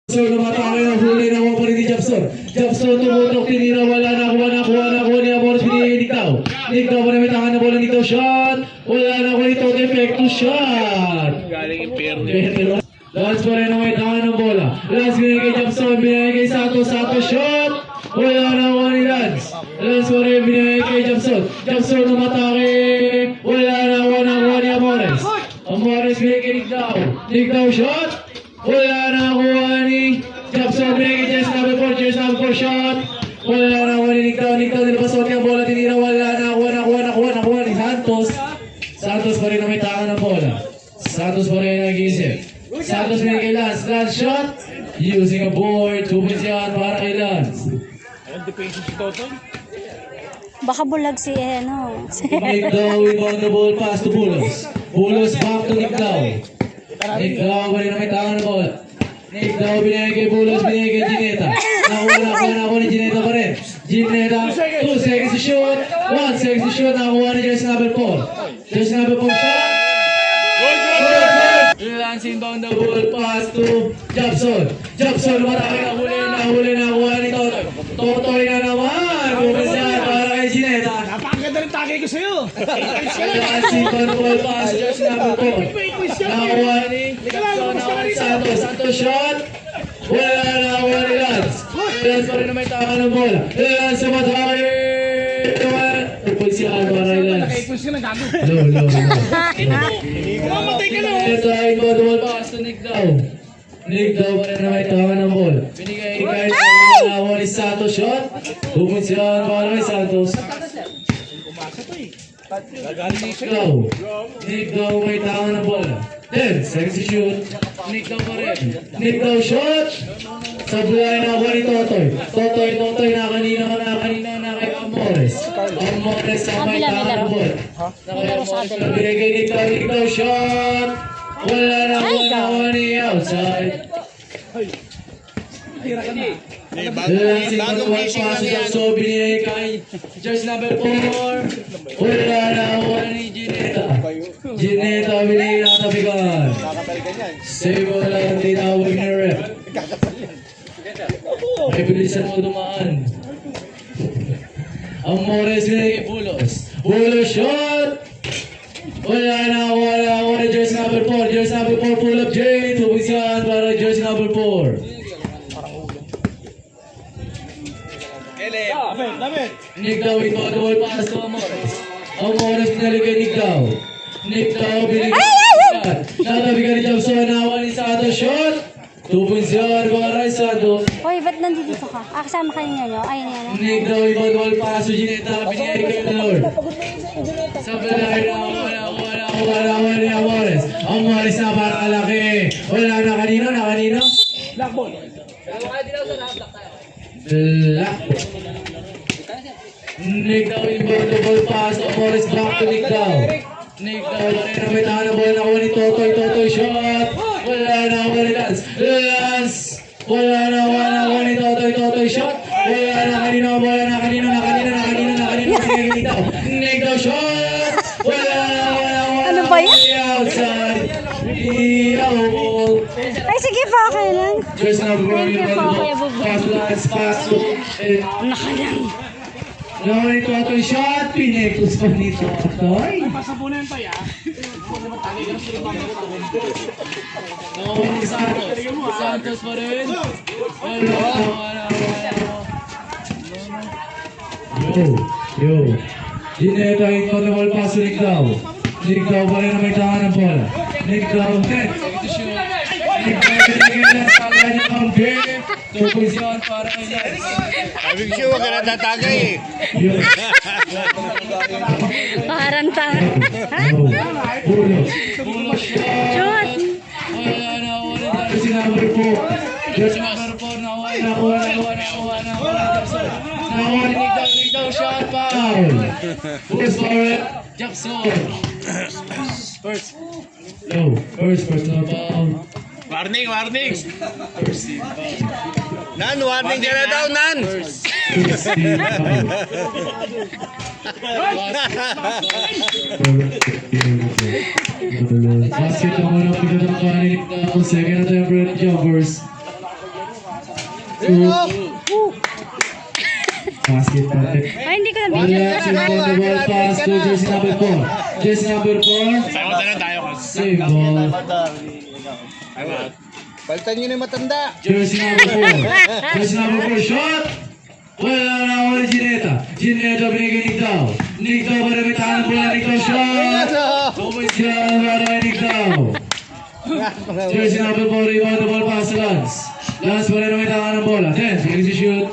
Jackson lumatake na huli na wapa ni Jackson. Jackson tumutok, tinira, wala na, nakuha ni Amores, binigay Niktaw. Niktaw pa namin tangan na bola, Niktaw shot. Wala na ko ito, defecto shot. Galing imperial. Lance pa rin na may tangan ng bola. Lance binigay kay Jackson, binigay kay Santos, Santos shot. Wala na ko ni Lance. Lance pa rin binigay kay Jackson. Jackson lumatake. Wala na ko ni Amores. Amores binigay kay Niktaw. Niktaw shot. Wala na kuha ni Jackson, binigay Jess number 4 shot. Wala na kuha ni Niktaw, nilapasot niya ang bola, tinira, wala na kuha ni Santos. Santos pa rin na may tangan ng bola. Santos pa rin nag-iisip. Santos binigay kay Lance, Lance shot. Using a board, 2 points yan para kay Lance. Anong defensive si Totoy? Baka bulag si Niktaw, rebound the ball, pass to Bulos. Bulos back to Niktaw. Niktaw pa rin na may tangan ng bola. Niktaw binigay kay Bulos, binigay kay Gineta. Nakuha ni Gineta pa rin. Gineta, 2 seconds to shoot. 1 second to shoot. Nakuha ni Jersey number 4. Jersey number 4 shot. Lansing down the ball, pass to Jackson. Jackson, lumatake na huli na kuha ni Totoy. Totoy na naman. Bumisa para kay Gineta. Napakaganda ng tagay ko sa'yo. Lansing down the ball, pass to Jersey number 4. Nakuha ni Santos. Santos shot. Wala na kuha ni Lance. Lance pa rin na may taka ng bola. Lance sumatake. Pagpagsiyan para kay Lance. Nakaipos ka na gago. Low. Mamatay ka na. Ito ay ball pass to Niktaw. Niktaw pa rin na may taka ng bola. Binigay kay nakuha ni Santos shot. Pupagsiyan para kay Santos. Niktaw may taka ng bola. 10 seconds to shoot. Niktaw pa rin. Niktaw shot. Sablay na ako ni Totoy. Totoy na kanina na kay Amores. Amores ang may taka ng bola. Binigay kay Niktaw shot. Wala na ako ni outside. Bagong fishing lang yan. So binigay kay Jersey number 4. Wala na ako ni Gineta. Gineta binigay na tabigan. Save mo lang, tinawag na rep. Ay, bilisan mo dumaan. Ang Mores binigay kay Bulos. Bulos shot! Wala na ako ni Jersey number 4. Jersey number 4 pull up J. Tubisan para Jersey number 4. Niktaw ito ang ball pass to Amores. Amores pinalik kay Niktaw. Niktaw binigay kay Niktaw. Natabigan ni Jackson, nawa ni Santos shot. 2 points yan para kay Santos. Hoy, ba't nandito ka? Kasama kanina nyo? Ayun yan. Niktaw ito ang ball pass to Gineta. Binigay kay Lord. Sa balay na wala ni Amores. Amores na para kalaki. Wala na kanino. Blackball. Black. Niktaw inbound the ball pass. Amores back to Niktaw. Niktaw na may tahan ng bola. Nakuha ni Totoy shot. Wala na ako ni Lance. Wala na ako ni Totoy shot. Wala na kanino. Niktaw shot. Wala na Ano ba yan? outside. Ay, sige pa, okay lang. Just now pass to Nakalang. Nakuha ni Totoy shot. Pinekos pa ni Totoy. Pasabunan pa ya. Nakuha ni Santos pa rin. Yo. Gineta ito na ball pass to Niktaw. Niktaw pa rin na may tangan ng bola. Niktaw net. Niktaw binigyan ng tagay niya ang game. 2 points yan para kay Lance. Sabi ko siya, huwag ka natatagay eh. Yo. Parang tanga. Bulos. Shoot! Wala na wala na si number 4. Just number 4 nakuha ni Niktaw shot foul. First foul Jackson. First personal foul. Warning. Nan, warning ka na daw, Nan. Basket naman ang pinatangkahan ni Niktaw. Second attempt for the Jumpers. Basket perfect. Ay, hindi ko na One video. last and then the ball pass to jersey number 4. Jersey number 4. Sayo na tayo. Save ball. Palitan nyo na yung matanda. Jersey number 4. Jersey number 4. Shot! Wala na ako ni Gineta. Gineta binigay Nick Dow. Nick Dow para may tahan ng bola. Nick Dow shot! Pumusyan para kay Nick Dow. Jersey number 4. Rebound the ball pass to Lance. Lance para may tahan ng bola. 10. Ready to shoot.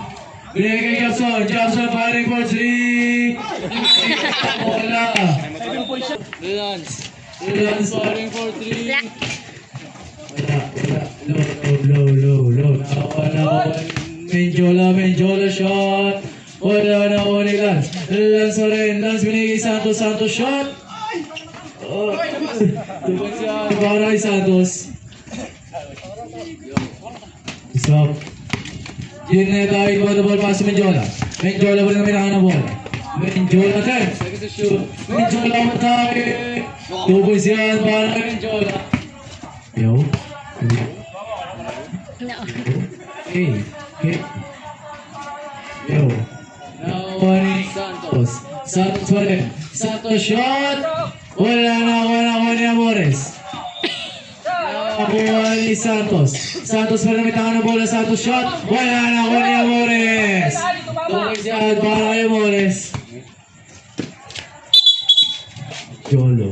Binigay kay Jobson. Jobson firing for 3. Wala. Lance. Lance firing for 3. Low. Wala. Menjola shot. Wala na ako ni Lance. Lance pa rin. Lance binigay Santos. Santos shot. Tupad siya. Para kay Santos. Stop. Gineta, ikaw the ball pass to Menjola. Menjola pa rin namin ng bola. Menjola 10. Second to shoot. Menjola matake. Tupad siya para kay Menjola. Yo. No. Hey. Yo. Now, Santos. Santos pa rin. Santos shot. Wala na ni Amores. Nakuha ni Santos. Santos pa rin may tangan ng bola. Santos shot. Wala na ni Amores. Tupag siya para kay Amores. Jolo.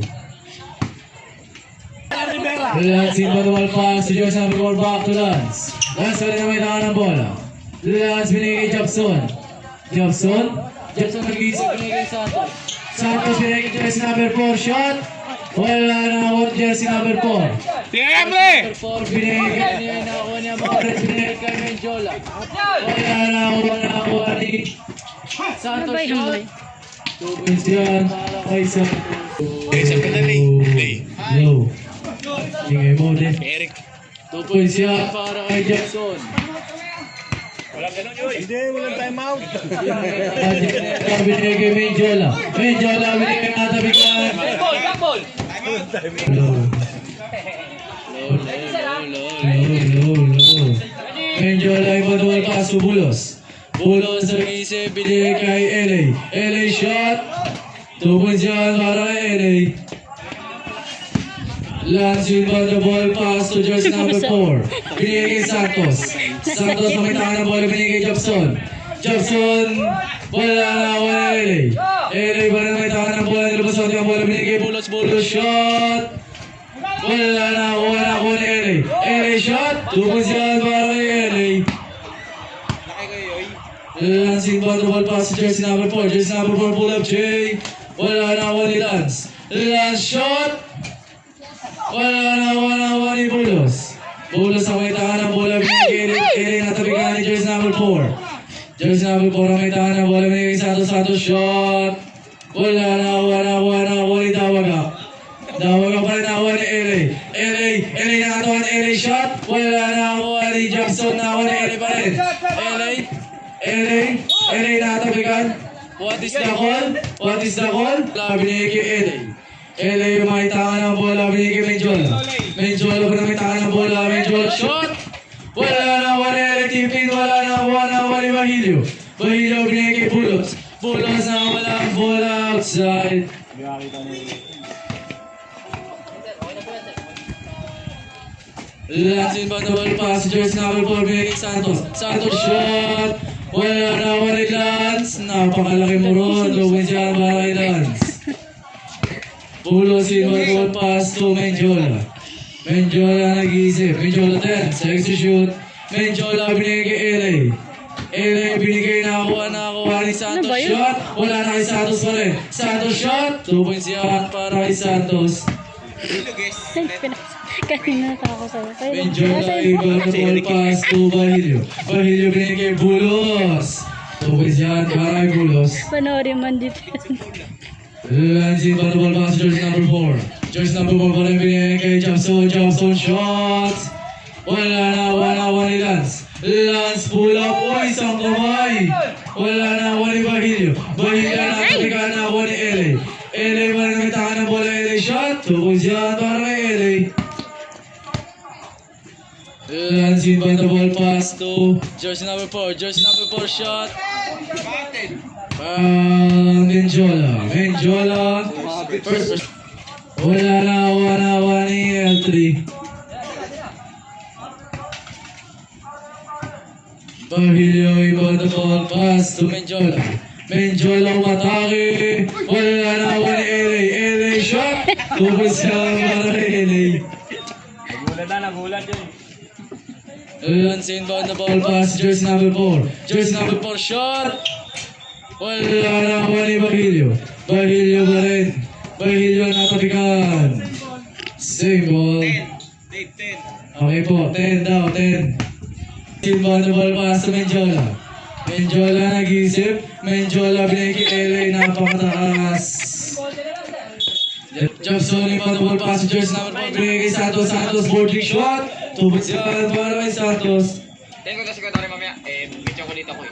Lance in manual pass to Joyce number 4 back to Lance. Lance pa rin may tangan ng bola. Lance binigay kay Jobson. Jobson nag-iisip binigay kay Santos. Santos binigay kay jersey number 4 shot. Wala na ako jersey number 4. Tingnan pre! Number 4 binigay niya nakuha niya Amores binigay kay Menjola. Wala na ako ni Ano Santos ba yun? shot. 2 points yan para kay Santos. Isang ka na lay. Low. Ingay mo din. Eric. 2 points yan para kay Jobson. Hindi, walang time out. Binigay kay Menjola. Menjola binigay nata bigyan. Low. Menjola yung manual pass to Bulos. Bulos nag-iisip binigay kay LA. LA shot. 2 points yan para kay LA. Lance yung the ball pass to jersey number 4. Binigay kay Santos. Santos na may tangan ng bola binigay kay Jobson. Jobson, wala na ako na LA. LA ba rin may tangan ng bola nilabasan yung bola binigay kay Bulos. Bulos shot. Wala na ako na LA. LA shot. 2 points yan para kay LA. Lance yung the ball pass to jersey number 4. Jersey number 4 pull up J. Wala na ako ni Lance. Lance shot. Wala na ni Bulos. Bulos ang may tahan ng bola binigay kay natabigan ni jersey number 4. Jersey number 4 ang may tahan ng bola binigay kay Santos shot. Wala na ni Dawaga. Dawaga pa rin nakuha ni LA nakatawa ni LA shot. Wala na ni Jobson nakuha ni LA pa rin. LA nakatabigan. What is the call? Binigay kay LA yung may tangan ng bola, binigay kay Menjola. Menjola pa na may tangan ng bola, Menjola shot! Wala na wala tipin, wala na ni Bahilio. Bahilio binigay kay Bulos. Bulos na wala ang bola outside. Lance in ba na ball pass, jersey number 4 binigay kay Santos. Santos shot! Wala na ni Lance. Napakalaki mo ron, luwin siya para kay Lance. Bulos in one pass to Menjola. Menjola nag-iisip. Menjola 10. Sex to shoot. Menjola binigay kay LA. LA binigay nakuha ni Santos shot. Wala na kay Santos pa rin. Santos shot. 2 points yan para kay Santos. Kanina ako sa Menjola iba na ball pass to Bahilio. Bahilio binigay kay Bulos. 2 points yan para kay Bulos. Panoorin man dito. Lance in the ball pass, jersey number 4. Jersey number 4 pa rin binigay kay Jobson. Jobson shot. Wala na ni Lance. Lance pull up. Uy, isang kamay. Wala na ni Bahilio. Bahilio na tabigan na ni LA. LA pa rin may tangan ng bola. LA shot. 2 points yan para kay LA. Lance in the ball pass. pass to jersey number 4. Jersey number 4 shot. Menjola. First. Wala na ni L3. Bahilyo ibang the ball pass to Menjola. Menjola umatake. Wala na ni LA. LA shot. Tubos siya para kay LA. Nagulat yun. Lance inbound the ball pass. Jersey number 4. Jersey number 4 shot. Wala na ni Bahilyo. Bahilyo pa rin. Bahilyo natapikan. Same ball. 10. Okay po, 10 daw, 10. Inbound the ball pass to Menjola. Menjola nag-isip. Menjola binigay kay LA, napakataas. Jobson inbound the ball pass to jersey number 4. Binigay kay Santos. Santos boarding shot. Tubod siya para kay Santos. Tingnan ko sa sekretary mamaya. Medyo ko dito ko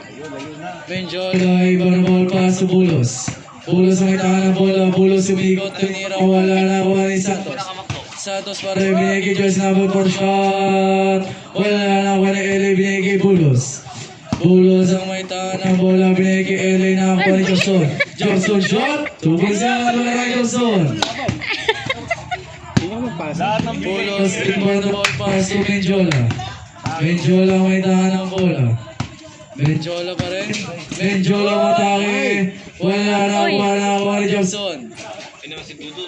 Menjola inbound the ball pass to Bulos. Bulos ang itahan ng bola. Bulos umikot. Tinira. Wala na kuha ni Santos. Santos para binigay kay jersey number 4 shot. Wala na kuha ni LA, binigay kay Bulos. Bulos ang may tahan ng bola, binigay kay LA, nakakuha ni Jobson. Jobson shot. Tubig siya para kay Jobson. Bulos inbound the ball pass to Menjola. Menjola ang may tahan ng bola. Menjola pa rin. Menjola matake. Wala na kuha ni Jobson. Ano naman si Dudu?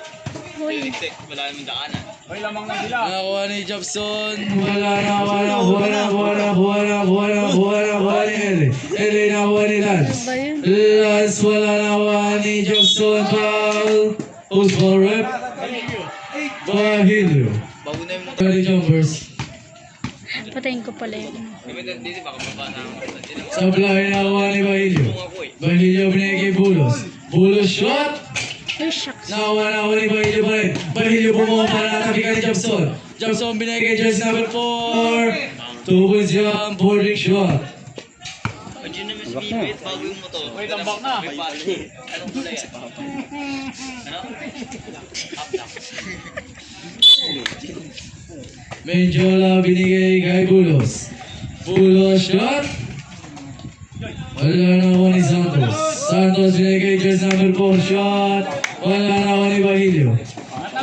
Uy. Wala naman daanan. Nakakuha ni Jobson. Wala ni LA. LA nakakuha ni Lance. Ano ba yun? Lance wala nakakuha ni Jobson. Foul. Who's ball rep? Bahilyo. Bago na yung mga... 30 jumpers. Patayin ko pala yun. Dito baka baba na ako. Supply nakakuha ni Bahilyo. Bahilyo binigay kay Bulos. Bulos shot. Uy, shucks. Nakakuha ni Bahilyo pa rin. Bahilyo bumuha para natapikan ni Jobson. Jobson binigay kay jersey number 4. Tubos siya ang boarding shot. Andiyan naman si Bibit bago yung motor. Wait, tambak na. Anong kulay yan? Ano? Up down. Menjola binigay kay Bulos. Bulos shot. Wala na ako ni Santos. Santos binigay kay jersey number 4 shot. Wala na ako ni Bahilyo.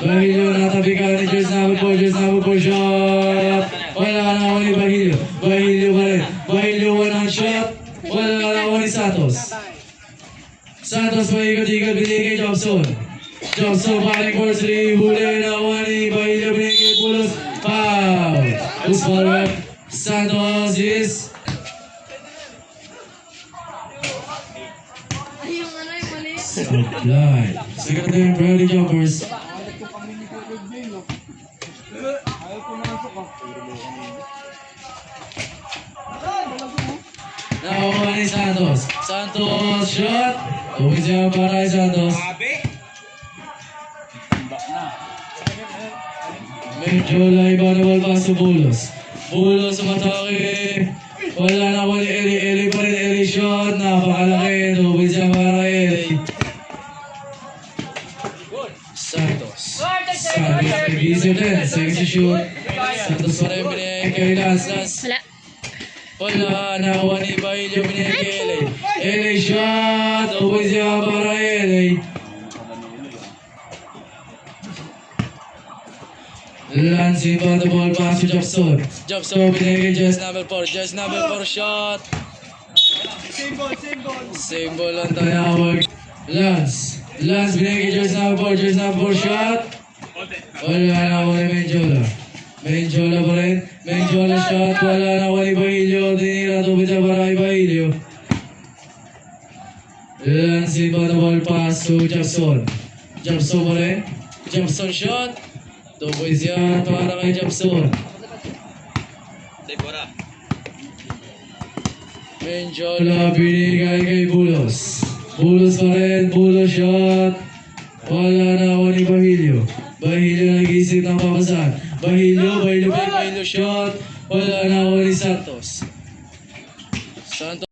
Bahilyo natapikan ni jersey number 4. Jersey number 4 shot. Wala na ako ni Bahilyo. Bahilyo pa rin. Bahilyo one shot. Wala na ako ni Santos. Santos paikot-ikot binigay kay Jobson. Jobson paling for 3. Huli na ako ni Bahilyo binigay kay Bulos. Foul. Who's ball rep? Santos is... Supply. Secretary Brody Jumpers. Nakakuha ni Santos. Santos shot. Tubig siya para kay Santos. Menjola iba na ball pass to Bulos. Bulos umatake. Wala na ako ni Eli. Eli pa rin. Eli shot. Napakalaki. Tubig siya para kay Eli. Santos. Santos nag-isip din. Second shoot. Santos pa rin binigay kay Lance. Wala. Wala. Nakakuha ni Bahilyo binigay kay LA. LA shot. Tubig siya para kay LA. Lance inbound the ball pass to Jobson. Jobson binigay kay jersey number 4. Jersey number 4 shot. Same ball ang tinawag. Lance binigay kay jersey number 4. Jersey number 4 shot. Wala na ako ni Menjola. Menjola pa rin. Menjola shot. Wala na ako ni Bahilyo. Tinira tubig siya para kay Bahilyo. Lance inbound the ball pass to Jobson. Jobson pa rin. Jobson shot. Tuboy siya para kay Jobson. Debora. Menjola binigay kay Bulos. Bulos pa rin. Bulos shot. Wala na ako ni Bahilyo. Bahilyo nag-isip ng papasan. Bahilyo shot. Wala na ako ni Santos.